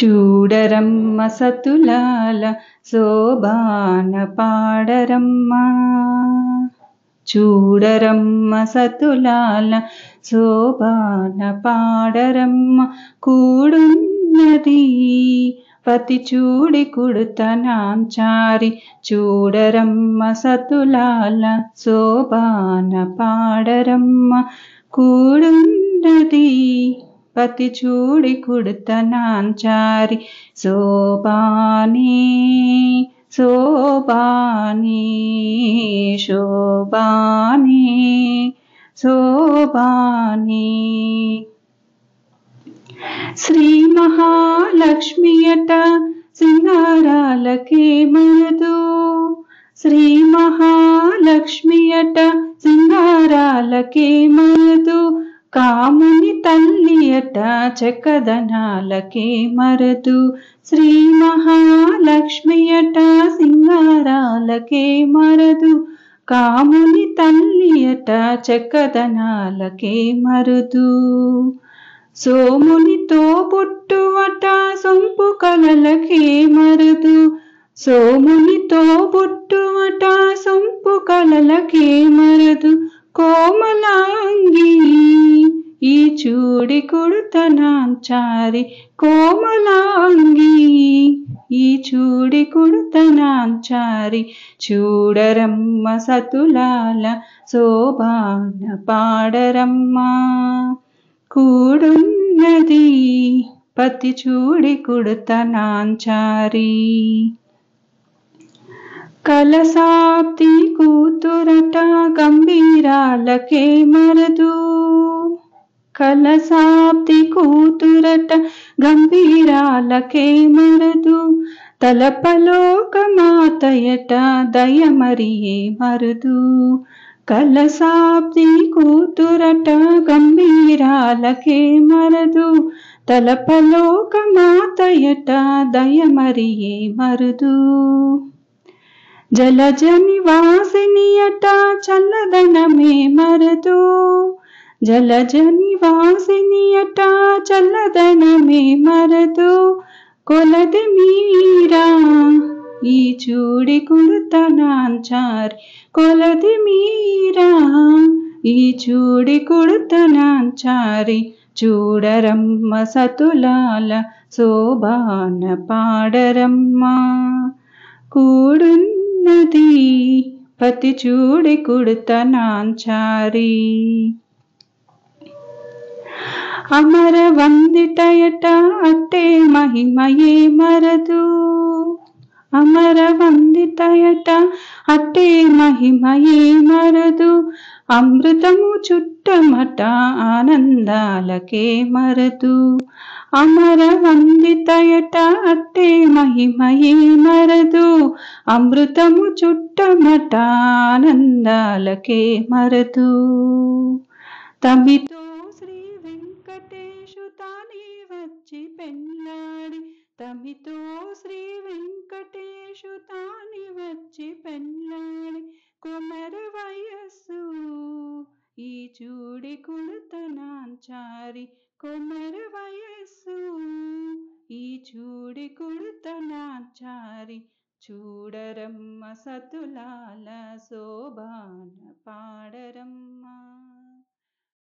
చూడరమ్మ సతులాల శోభాన పాడరమ్మ. చూడరమ్మ సతులాల శోభాన పాడరమ్మ. కూడున్నది పతి చూడి కుడుతనాంచారి. చూడరమ్మ సతులాల శోభాన పాడరమ్మ. కూడున్నది పతి చూడి కుడుతనాంచారి. శోభాని శోభాని శోభాని శోభాని. శ్రీ మహాలక్ష్మియట సింగారాలకే మరదు. శ్రీ మహాలక్ష్మియట సింగారాలకే మరదు. కాముని తల్లియట చక్కదనాలకే మరదు. శ్రీ మహాలక్ష్మియట సింగారాలకే మరదు. కాముని తల్లియట చక్కదనాలకే మరుదు. సోమునితో పుట్టువట సొంపు కలలకే మరుదు. సోమునితో పుట్టువట సొంపు కలలకే మరుదు. కోమలాంగి ఈ చూడి కుడుతనాంచారి. కోమలాంగి ఈ చూడి కుడుతనాంచారి. చూడరమ్మ సతులాల శోభాన పాడరమ్మ. కూడున్నది పతి చూడి కుడుతనాంచారి. కలసాబ్ది కూతురట గంభీరాలకే మరదు. కలసాబ్ది కూతురట గంభీరాలకే మరదు. తలపలోక మాతయట దయమరియే మరుదు. కలసాబ్ది కూతురట గంభీరాలకే మరదు. తలపలోక మాతయట దయమరియే మరుదు. జలజ నివాసినియట చల్లదనమే మరదు. జలజ నివాసినియట చల్లదనమే మరదు. కొలది మీరా ఈ చూడి కుడుతనాంచారి. కొలది మీరా ఈ చూడి కుడుతనాంచారి. చూడరమ్మ సతులాల శోభాన పాడరమ్మ. కూడున్నది పతి చూడి కుడుతనాంచారి. అమర వందిటయట అట్టే మహిమయే మరదు. అమర వందితయట అట్టే మహిమయే మరదు. అమృతము చుట్టమట ఆనందాలకే మరదు. అమర వందితయట అట్టే మహిమయే మరదు. అమృతము చుట్టమట ఆనందాలకే మరదు. తమితో శ్రీ వెంకటేశు తానే వచ్చి పెళ్ళాడి. తమితో శ్రీ వెంకటేశు తానే వచ్చి పెళ్ళాడి. కొమర వయస్సు ఈ చూడి కుడుతనాంచారి. కొమర వయస్సు ఈ చూడి కుడుతనాంచారి. చూడరమ్మ సతులాల శోభాన పాడరమ్మ.